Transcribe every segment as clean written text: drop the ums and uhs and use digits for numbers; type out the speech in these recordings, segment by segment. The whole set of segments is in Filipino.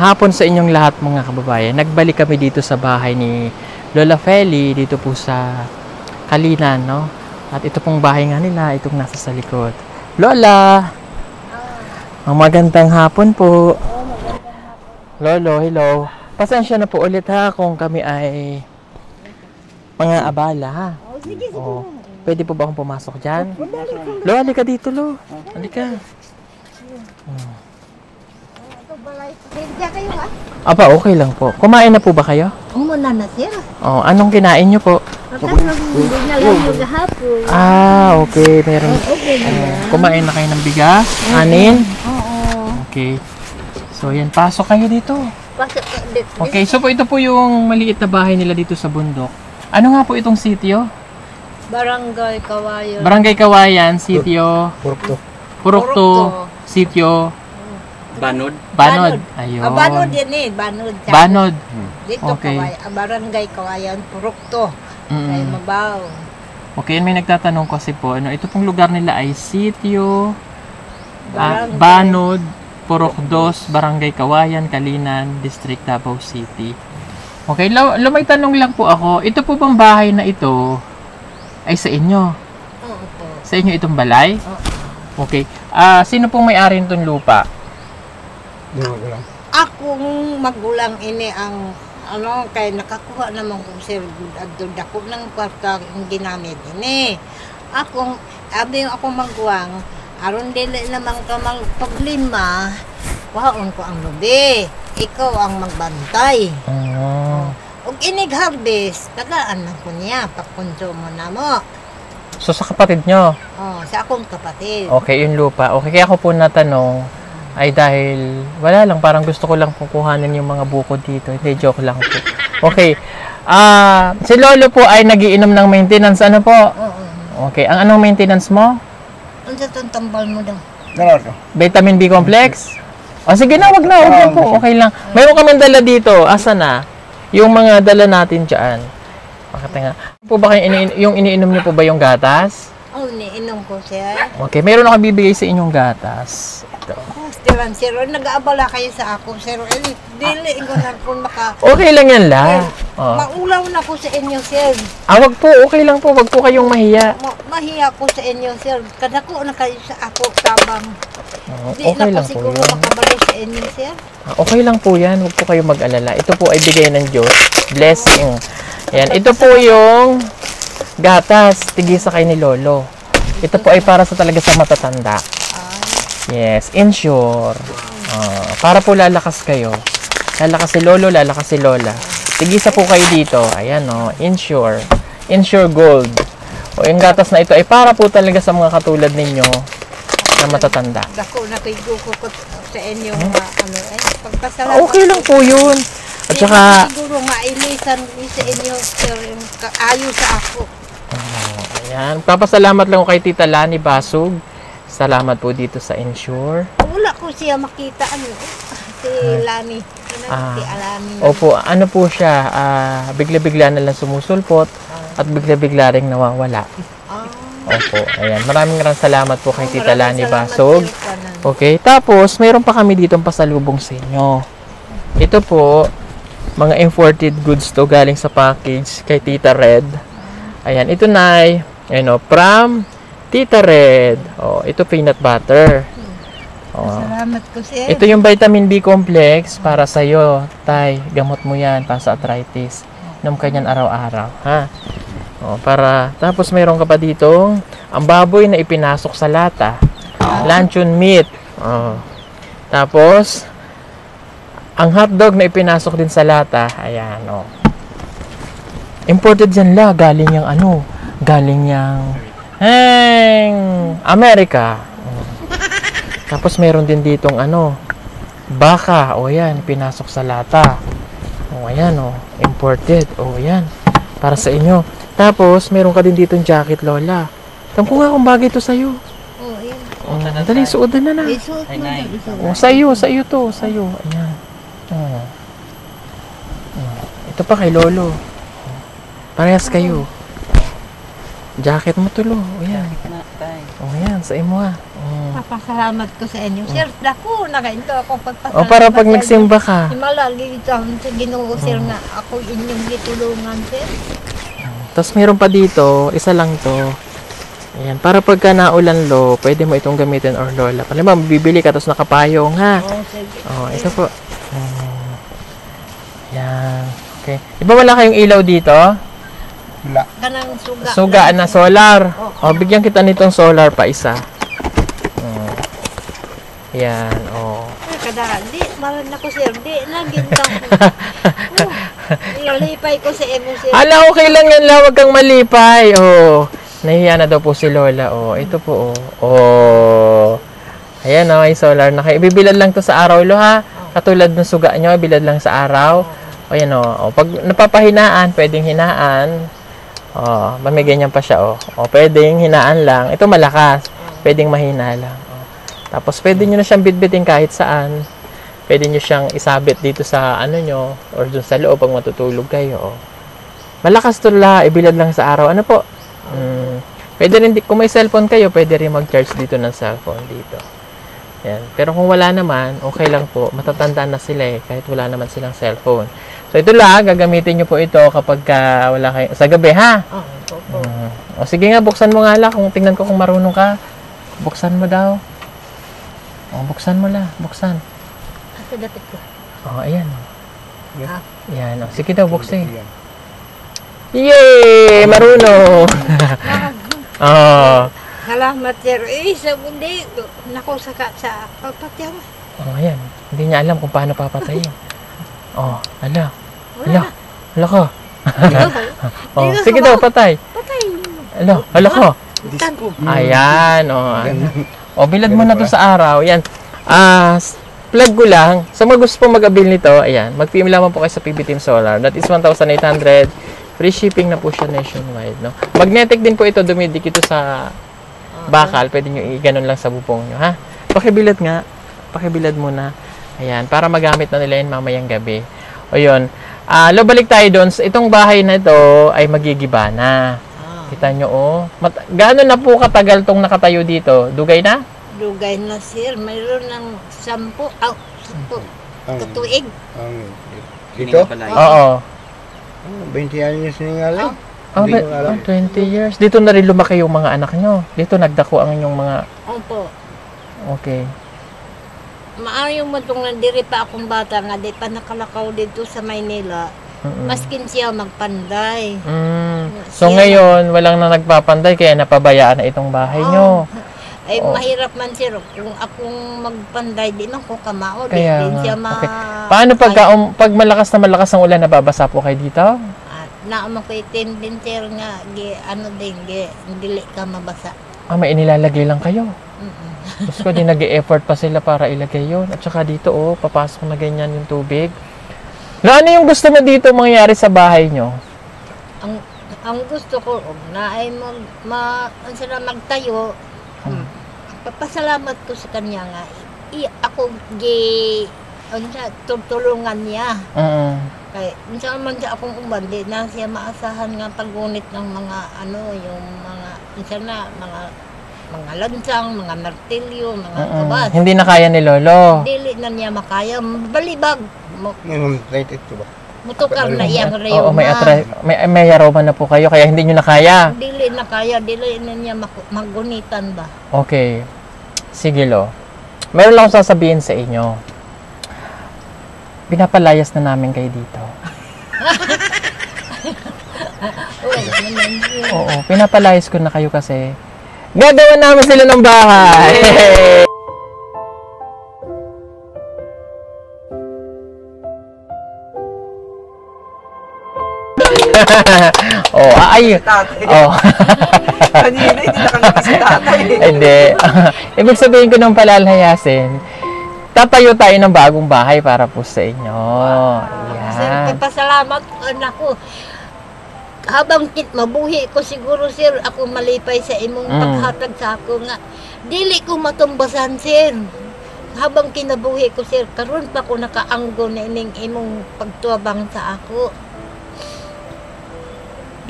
hapon sa inyong lahat mga kababayan. Nagbalik kami dito sa bahay ni Lola Feli, dito po sa Kalinan, no? At ito pong bahay nga nila, itong nasa sa likod. Lola! Ang magandang hapon po. Lolo, hello. Pasensya na po ulit ha kung kami ay mga abala ha. Sige, Oh, pwede po ba akong pumasok dyan? Lo, halika dito, Lo. Halika. Hindi kayo ha? Aba, okay lang po. Kumain na po ba kayo? Umuna na siya. Oh, anong kinain nyo po? Hindi na lang yung gahapon. Okay. Meron. Okay na. Kumain na kayo ng bigas? Anin? Oo. Okay. So, yan. Pasok kayo dito. Pasok dito. Okay. So, ito po yung maliit na bahay nila dito sa bundok. Ano nga po itong sitio? Barangay Kawayan. Barangay Kawayan, sitio. Purokto. Purokto, sitio. Banod. Banod. Ayun. Banod yan eh. Banod. Banod. Dito Okay. Kawayan. Barangay Kawayan. Purokto. Mm. Kay Mabaw. Okay, may nagtatanong kasi po, ito pong lugar nila ay sitio, Barangay. Banod, Purokdos, Barangay Kawayan, Kalinan, District Davao City. Okay, may tanong lang po ako. Ito po bang bahay na ito ay sa inyo? Oo po. Sa inyo itong balay? Okay. Sino pong may-ari nitong lupa? Akong magulang ini ang kay nakakuha naman ko sir dako ng kwarta ang ginamit ini. Akong maguwang aron dili naman ka mang problema. Waon ko ang lubi. Ikaw ang magbantay. Og inig harvest, tagaan na ko niya pagkonsumo na mo. So sa kapatid nyo? Sa akong kapatid. Okay, yung lupa. Okay, kaya ako po natanong ay dahil wala lang, parang gusto ko lang kukuhanin yung mga bukod dito. Hindi, joke lang po. Okay. Si Lolo po ay nagiinom ng maintenance. Ano po? Okay. Ang anong maintenance mo? Ano sa tambal mo daw? Vitamin B complex? Sige na, wag na po. Okay lang. Mayroon kami dala dito. Asa na? Yung mga dala natin dyan. Makatinga. Po ba kayo yung iniinom niyo po ba yung gatas? Iniinom ko siya. Okay, meron ako bibigay sa inyong gatas. Ito. Stilan, sir, nag-aabala kayo sa ako, sir. Dili ko na kung Okay lang yan la. Maulaw na ko sa inyo, sir. Wag po, okay lang po. Wag po kayong mahiya. Mahiya ko sa inyo, sir. Kadako na kayo sa ako, tabang. Di Okay na lang ko po siguro yun. makabalik sa inyo, sir. Okay lang po yan. Huwag po kayong mag-alala. Ito po ay bigay ng Diyos. Blessing. Yan. Ito po yung gatas. Tigisa kay ni Lolo. Ito po ay para sa talaga sa matatanda. Yes. Ensure. Para po lalakas kayo. Lalakas si Lolo, lalakas si Lola. Tigisa po kayo dito. Ayan o. Ensure. Ensure Gold. Yung gatas na ito ay para po talaga sa mga katulad ninyo na matatanda. Dako na kayo ko sa inyo, pagpasalamat. Okay lang po yun. At saka, siguro mailisan sa inyo, sir, yung kaayo sa ako. ayan, papasalamat lang ko kay Tita Lani Basug. Salamat po dito sa Ensure. Wala ko siya makita, si Lani. Si Alani. Opo, ano po siya, bigla-bigla na lang sumusulpot at bigla-bigla ring nawawala. Opo, ayan. Maraming salamat po kay Tita Lani Basug. Okay, tapos mayroon pa kami ditong pasalubong sa inyo. Ito po, mga imported goods to galing sa package kay Tita Red. Ayan, ito na ay, from Tita Red. Ito peanut butter. Salamat ko, sir. Ito yung vitamin B complex para sa iyo, tay. Gamot mo 'yan para sa arthritis. Inom ka niyan araw-araw, ha? Tapos mayroon ka pa dito, ang baboy na ipinasok sa lata. Luncheon meat. Tapos ang hotdog na ipinasok din sa lata. Ayan, Imported yan la, galing yang galing yang Amerika. Tapos meron din ditong baka. Yan, pinasok sa lata. Ayan, imported. Yan, para sa inyo. Tapos, meron ka din ditong jacket, Lola. Tama ko nga kung bagay ito sa'yo. Yan. Dali, suotan na na. Isuot mo. Sa'yo to. Sa'yo. Ayan. Ito pa kay Lolo. Parehas kayo. Jacket mo tulo. O yan. Na, tay. O yan, sa imo ha. Papasalamat ko sa inyo, sir. Dako, nakainto ako pagpasalamat. O para pag sa inyo. nagsimba ka. Himalagi dito sa Ginoo, sir, nga ako inyong gitulungan, sir. Tapos meron pa dito, isa lang to. Ayan, para pagka naulan lo, pwede mo itong gamitin or lola. Halimbawa, bibili ka tapos nakapayong ha. Oo, sige. Oh, ito po. Yan. Okay. Di ba wala kayong ilaw dito? Wala. Kanang suga. Suga na solar. O, bigyan kita nitong solar pa isa. Yan, oh. Kada, di, maran ako, sir. Di, nagintang. Ilalipay ko sa emo, sir. Ala, okay lang yan lang. Huwag kang malipay. Oh. Nahiya na daw po si Lola. Oh, ito po. Oh. Oh. Ayan, oh, may solar na kayo. Ibibilad lang to sa araw, lo, ha? Katulad ng suga nyo, bilad lang sa araw. O, yan, oh. Oh, pag napapahinaan, pwedeng hinaan. Oh, may ganyan pa siya, oh. Oh, pwedeng hinaan lang. Ito malakas. Pwedeng mahina lang. Oh. Tapos, pwede nyo na siyang bitbitin kahit saan. Pwede nyo siyang isabit dito sa ano nyo, or dun sa loob pag matutulog kayo, oh. Malakas to la, ibilad lang sa araw. Ano po? Pwede rin, kung may cellphone kayo, pwede rin mag-charge dito ng cellphone dito. Yan. Pero kung wala naman, okay lang po. Matatanda na sila eh, kahit wala naman silang cellphone. So, ito lang, gagamitin nyo po ito kapag wala kayo, sa gabi, ha? O, sige nga, buksan mo nga lang. Kung tingnan ko kung marunong ka, buksan mo daw. O, buksan mo lang. Buksan. Asa dapat ko. O, ayan. Ah. Yan. O, sige daw, buksan. Yay! Marunong! Oh. Salamat, sir. Eh, sa hindi. Nako, sa papatyan. Oh, ayan. Hindi niya alam kung paano papatayin. Oh, ala. Ala. Ala ko. Oh, sige daw, patay. Patay. Ala ko. Disco. Ayan, oh. Oh, bilad mo na to sa araw. Ayan. Plug ko lang. Sa mga gusto po mag-avail nito, ayan, mag-PM lamang po kayo sa PB Team Solar. That is 1,800. Free shipping na po siya nationwide, no? Magnetic din po ito, dumidikit ito sa bakal. Pwede nyo i-ganon lang sa bubong nyo, ha? Pakibilad nga. Pakibilad muna. Ayan, para magamit na nila yun mamayang gabi. O yun. Balik tayo doon. Itong bahay na ito ay magigiba na. Kita nyo, oh. Gaano na po katagal tong nakatayo dito? Dugay na? Dugay na, sir. Mayroon ng 10. 10. Katuig. Dito? Oo. 20 años na nga lang. Oh, Hindi ko alam. 20 years. Dito na rin lumaki yung mga anak nyo. Dito nagdako ang inyong mga... Opo. Okay. Maayo mo itong nandiri pa akong bata nga, di pa nakalakaw dito sa Maynila. Maskin siya magpanday. So ngayon, walang na nagpapanday kaya napabayaan na itong bahay nyo. Ay, mahirap man, sir. Kung akong magpanday, di man ko kamao. Di Kaya din siya nga. Okay. Paano pag malakas na malakas ang ulan, nababasa po kayo dito? Naamo ko din, sir, nga, hindi ka mabasa. May inilalagay lang kayo. Tapos ko, di nag-e-effort pa sila para ilagay yun. At saka dito, oh, papasok na ganyan yung tubig. Na ano yung gusto mo dito mangyari sa bahay nyo? Ang gusto ko, na ay sila magtayo, papasalamat ko sa kanya nga. Ako, tutulungan niya. Kaya, minsan man siya akong umandi, na siya maasahan nga pagunit ng mga, yung mga, minsan na, mga lansang, mga martilyo, mga kabas. Hindi na kaya ni Lolo. Dili na niya makaya. Balibag. Ngayon, right ito ba? Mutukar na iyang Oo, reyoma. may aroma na po kayo, kaya hindi nyo na kaya. Dili na kaya, dili na niya magunitan ba? Okay. Sige, Lo. Meron lang akong sasabihin sa inyo. Pinapalayas na namin kayo dito. Oo, pinapalayas ko na kayo kasi gagawa namin sila ng bahay. Oh, ay. Oh. Kanina, hindi nakangiti si tatay. Hindi. Ibig sabihin ko ng palalayasin, tatayo tayo ng bagong bahay para po sa inyo. Sir, Yan. papasalamat ko. Habang mabuhi ko siguro, sir, ako malipay sa imong paghatag sa ako nga. Dili ko matumbasan, sir. Habang kinabuhi ko, sir, karon pa ko nakaanggo na ining imong pagtuabang sa ako.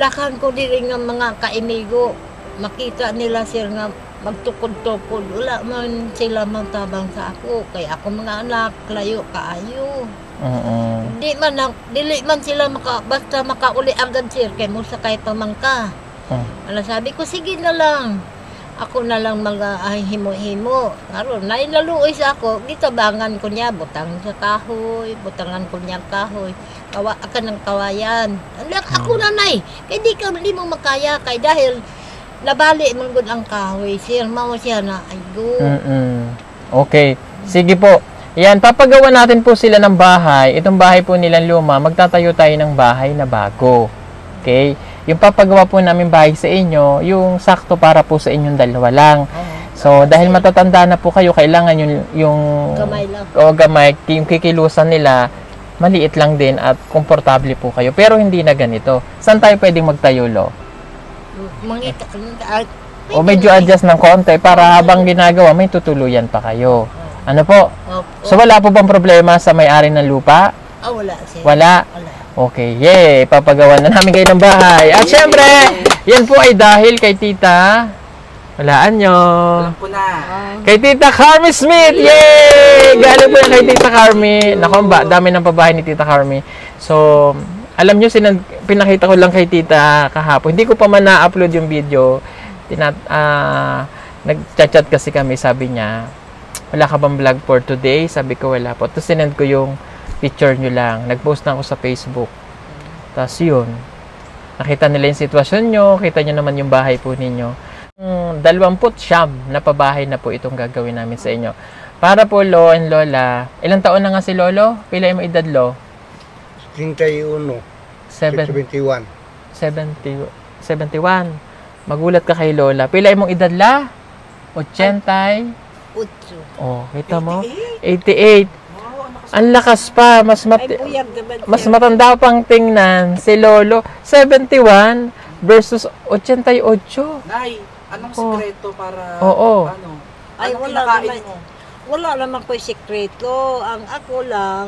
dakan ko diri nga mga kaimigo. Makita nila sir nga magtukod-tukod. Wala man sila magtabang sa ako. Kaya ako mga anak, layo kaayo. Dili man sila basta makauli agad sir. Kaya mo sa kahit pamangka. Sabi ko, sige na lang. Ako na lang himo-himo. Karon nailaluoy sa ako, gitabangan ko niya, butang sa kahoy, butangan ko niya kahoy. Kawa ka ng kawayan. Ako nanay, kay di mo makaya kay dahil nabali man gud ang kahoy. Sir, mao siya na ay go. Okay. Sige po. Yan, papagawa natin po sila ng bahay. Itong bahay po nilang luma, magtatayo tayo ng bahay na bago. Okay? Yung papagawa po namin bahay sa inyo, yung sakto para po sa inyong dalawa lang. So, dahil matatanda na po kayo, kailangan yung Gamay lang. gamay, yung kikilusan nila, maliit lang din at komportable po kayo. Pero hindi na ganito. Saan tayo pwedeng magtayo, Lo? Mangita O medyo adjust ng konti para habang ginagawa, may tutuluyan pa kayo. Ano po? So, wala po bang problema sa may-ari ng lupa? wala sir. Wala? Wala. Okay, yay! Papagawa na namin kayo ng bahay. At syempre, yan po ay dahil kay Tita, walaan nyo, Alam ko na. kay Tita Carmi Smith! Yay! Galing po yan kay Tita Carmi. Naku, dami ng pabahay ni Tita Carmi. So, alam nyo, pinakita ko lang kay Tita kahapon. Hindi ko pa man na-upload yung video. Nag-chat kasi kami, sabi niya, wala ka bang vlog for today? Sabi ko, wala po. Tapos sinend ko yung picture nyo lang. Nag-post na ako sa Facebook. Tapos yun. Nakita nila yung sitwasyon nyo. Kita nyo naman yung bahay po ninyo. 29 na pabahay na po itong gagawin namin sa inyo. Para po, Lo and Lola. Ilang taon na nga si Lolo? Pila yung edad, Lo? 31. 71. 71. Magulat ka kay Lola. Pila yung edad, La? 80. Utso. Oh, kita mo? 88. Ang lakas pa, mas matanda pang tingnan si Lolo. 71 versus 88. Nay, anong sikreto para Oo. ano? Ay, Anong wala kinakain naman. mo? Wala naman ko sikreto. Ang ako lang,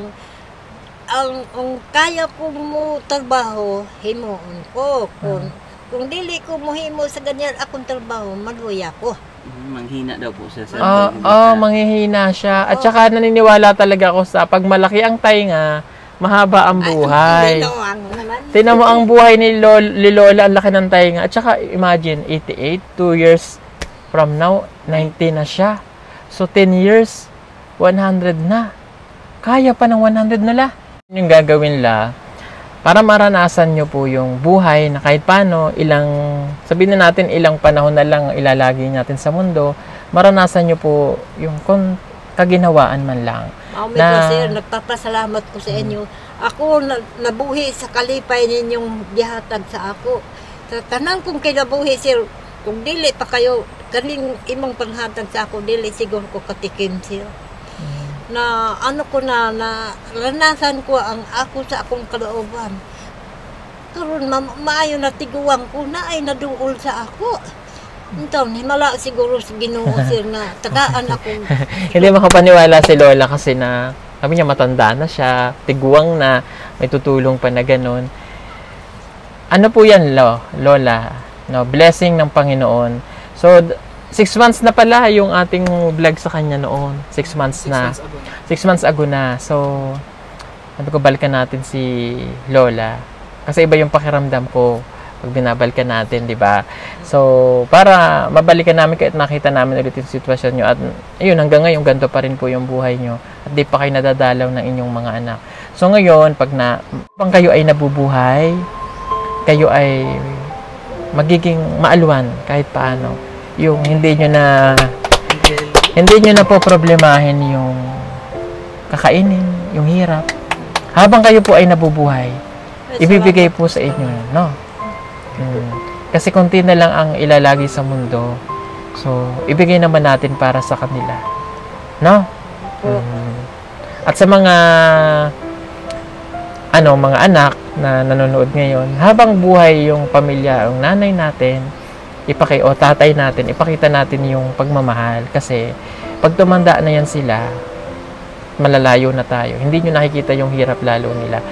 ang kaya ko mo trabaho, himuon ko. Kung dili ko mo himo sa ganyan akong trabaho, maluya ko. Manghina daw po siya sa Manghihina siya. At saka naniniwala talaga ako sa pag malaki ang tainga, mahaba ang buhay. Tingnan mo ang buhay ni Lola, ang laki ng tainga. At saka imagine, 88, 2 years from now, 90 na siya. So 10 years, 100 na. Kaya pa ng 100 nila. Yung gagawin la, para maranasan nyo po yung buhay na kahit paano, sabihin na natin ilang panahon na lang ilalagay natin sa mundo, maranasan nyo po yung kaginawaan man lang. Sir, nagpapasalamat ko sa inyo. Ako nabuhi sa kalipay ninyong gihatag sa ako. Sa tanan kong kinabuhi, sir, kung dili pa kayo, kaning imong panghatag sa ako, dili siguro ko katikim, sir. Na ano ko na ranasan ko ang ako sa akong kalooban. Karon maayo na tiguang ko na ay naduol sa ako. Ito, himala siguro si Ginoo sir na tagaan akong Hindi makapaniwala si Lola kasi na sabi niya matanda na siya, tiguang na, may tutulong pa na ganun. Ano po yan, Lola? No, blessing ng Panginoon. So, 6 months na pala yung ating vlog sa kanya noon. 6 months na. 6 months ago na. So, sabi ko, balikan natin si Lola. Kasi iba yung pakiramdam ko pag binabalikan natin, di ba? So, para mabalikan namin kahit makita namin ulit yung sitwasyon nyo. At, ayun, hanggang ngayon, ganito pa rin po yung buhay nyo. At di pa kayo nadadalaw ng inyong mga anak. So, ngayon, pag kayo ay nabubuhay, kayo ay magiging maalwan kahit paano. Yung hindi nyo na po problemahin yung kakainin, yung hirap. Habang kayo po ay nabubuhay, ibibigay po sa inyo, no? Kasi konti na lang ang ilalagay sa mundo. So, ibigay naman natin para sa kanila. No? At sa mga mga anak na nanonood ngayon, habang buhay yung pamilya, yung nanay natin, tatay natin, ipakita natin yung pagmamahal kasi pag tumanda na yan sila, malalayo na tayo. Hindi nyo nakikita yung hirap lalo nila.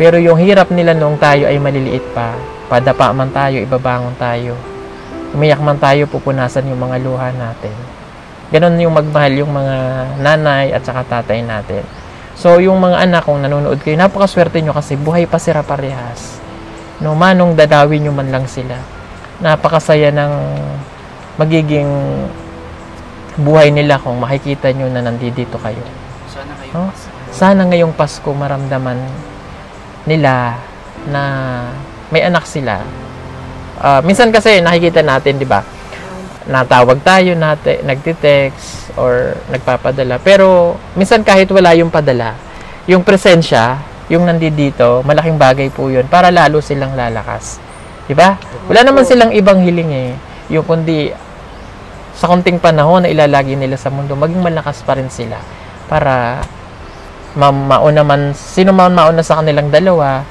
Pero yung hirap nila nung tayo ay maliliit pa, Padapa man tayo, ibabangon tayo. Umiyak man tayo, pupunasan yung mga luha natin. Ganon yung magmahal yung mga nanay at saka tatay natin. So, yung mga anak, kung nanonood kayo, napakaswerte nyo kasi buhay pa sila parehas. No, manong dadawin nyo man lang sila. Napakasaya ng magiging buhay nila kung makikita nyo na nandito kayo. Sana kayo Oh, sana ngayong Pasko maramdaman nila na may anak sila. Minsan kasi nakikita natin, di ba? Natawag tayo, nagtitext or nagpapadala. Pero minsan kahit wala yung padala, yung presensya, yung nandito, malaking bagay po yun para lalo silang lalakas. Di ba? Wala naman silang ibang hiling eh. Yung kundi sa konting panahon na ilalagi nila sa mundo, maging malakas pa rin sila para mauna man, sino man mauna sa kanilang dalawa,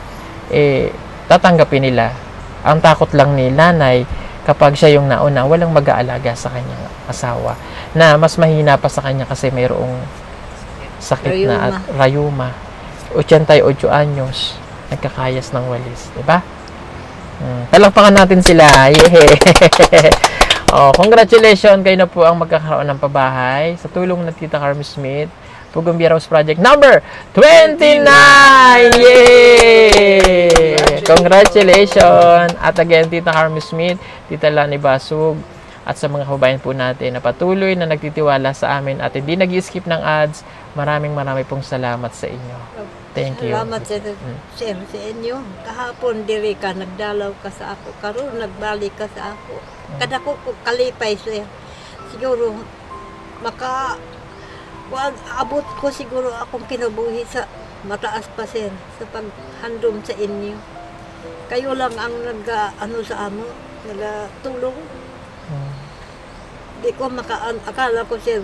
tatanggapin nila. Ang takot lang ni nanay, kapag siya yung nauna, walang mag-aalaga sa kanyang asawa. Na mas mahina pa sa kanya kasi mayroong sakit na at rayuma. 88 anyos, nagkakayas ng walis. Diba? Palakpakan natin sila. Yeah! Congratulations, kayo na po ang magkakaroon ng pabahay sa tulong ng Tita Carmen Smith. Pugong House Project number 29! Yay! Congratulations! At again, Tita Carmen Smith, Tita Lani Basug, at sa mga kababayan po natin na patuloy na nagtitiwala sa amin at hindi nag-skip ng ads, maraming pong salamat sa inyo. Thank you. Salamat sir sa inyo. Kahapon diri ka, nagdalaw ka sa ako. Karon nagbalik ka sa ako. Kada ko kalipay sir. Siguro, abot ko siguro akong kinabuhi sa mataas pa sir sa paghandom sa inyo. Kayo lang ang sa amo, nagtulong. Di ko akala ko sir,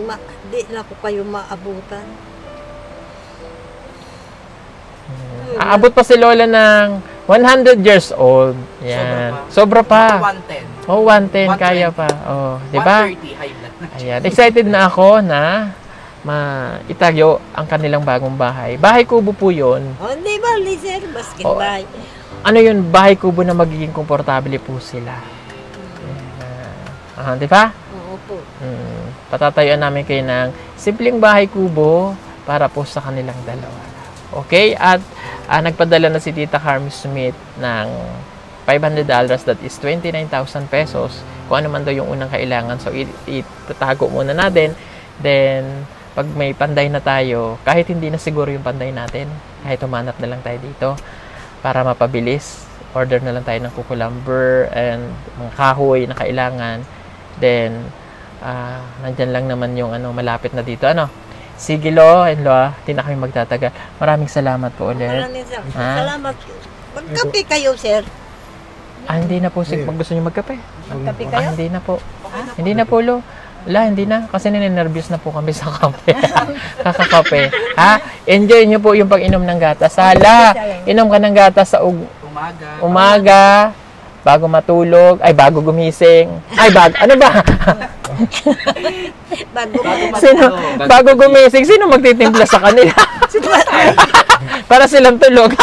di na ko kayo maabutan. Aabot pa si Lola ng 100 years old. Yan. Sobra pa. 110. Oh, 110 kaya pa. Oh, 'di ba? 130 high blood. Ayan. Excited na ako na itayo ang kanilang bagong bahay. Bahay kubo po 'yon. Oh, di ba, sir? Basketball. Ano 'yun? Bahay kubo na magiging komportable po sila. Di ba? Oo po. Patatayuan namin kayo ng simpleng bahay kubo para po sa kanilang dalawa. Okay? At nagpadala na si Tita Carmen Smith ng $500, that is 29,000 pesos. Kung ano man daw yung unang kailangan. So, itatago muna natin. Then, pag may panday na tayo, kahit hindi na siguro yung panday natin, kahit humanap na lang tayo dito para mapabilis, order na lang tayo ng kukulamber and mga kahoy na kailangan. Then, nandyan lang naman yung malapit na dito. Sigilo and Loa, hindi na kami magtatagal. Maraming salamat po ulit. Maraming salamat. Magkape kayo, sir. Hindi na po. Pag gusto nyo magkape. Magkape kayo? Hindi na po. Hindi na po, Lo. Wala, hindi na. Kasi ninenervyos na po kami sa kape. Kakakape. Enjoy nyo po yung pag-inom ng gatas. Hala, inom ka ng gatas sa umaga, bago matulog, bago gumising. Ano ba? Bago gumising, sino magtitimpla sa kanila? Para silang tulog.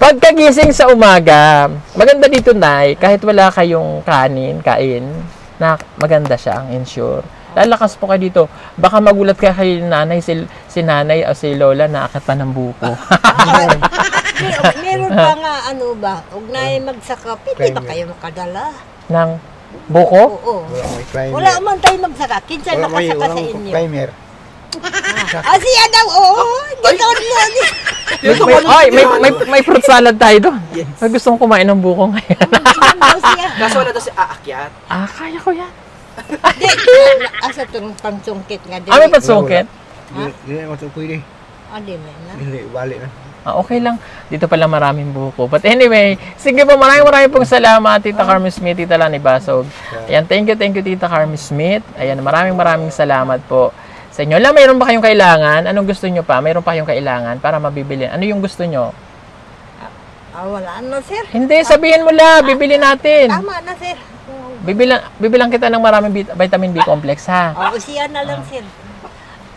Pagkagising sa umaga, maganda dito, Nay, kahit wala kayong kain, na maganda siya ang insure. Lalakas po kayo dito. Baka magulat ka kay nanay, si nanay o si lola na akit pa ng buko. Meron pa nga, ugnay magsakap, hindi ba kayo makadala? Ng buko? Oo. Wala man tayo magsaka. Kinsan nakasaka sa inyo. Primer. Siya daw, oo. May fruit salad tayo doon. May gusto kong kumain ng buko ngayon. Kaso wala daw si aakyat. Kaya ko yan. Asa itong pangsungkit nga. May pansungkit? Hindi na pwede. Di na. Hindi, balik na. Okay lang. Dito pala maraming buko. But anyway, sige po, maraming pong salamat, Tita Carmen Smith, Tita Lani Basog. Ayan, thank you, Tita Carmen Smith. Ayan, maraming salamat po sa inyo. Mayroon ba kayong kailangan? Anong gusto nyo pa? Mayroon pa kayong kailangan para mabibili? Ano yung gusto nyo? Wala na, sir. Hindi, sabihin mo lang. Bibili natin. Tama na, sir. Bibilang kita ng maraming vitamin B complex, ha? Siya na lang, sir.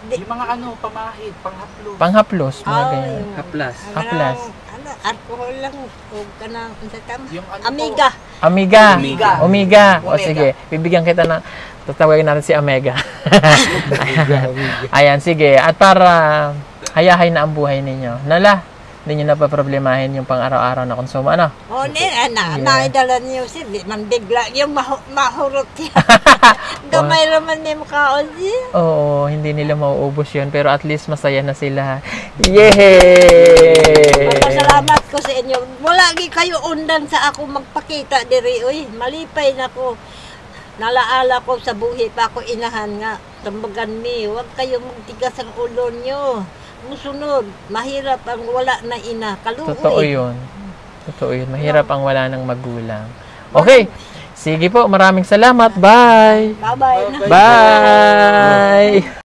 Yung mga pamahid, panghaplos. Panghaplos, mga ganyan. Haplas. Haplas. alcohol lang. Huwag ka na, sa tama. Yung ano Amiga. Amiga. Omega. Omega. O Omega. sige, bibigyan kita ng tatawagin natin si Omega. Amiga, amiga. Ayan, sige. At para hayahay na ang buhay ninyo. Nala, hindi nyo napaproblemahin yung pang-araw-araw na konsumo. Ano? O, naidala niyo siya. Di man bigla yung mahurot siya. Gamay naman niya makaon siya. Oo, hindi nila mauubos yun. Pero at least masaya na sila. Yay! Magpasalamat ko sa inyo. Wala gi kayo undan sa ako magpakita diri. Uy, malipay na ko. Nalaala ko sa buhi pa ako inahan nga. Tambagan mi, huwag kayo magtigas ang ulo nyo. Musunod, mahirap ang wala na ina. Kaluoy. Totoo yun. Totoo yun. Mahirap ang wala ng magulang. Okay. Sige po, maraming salamat. Bye! Bye-bye na. Bye!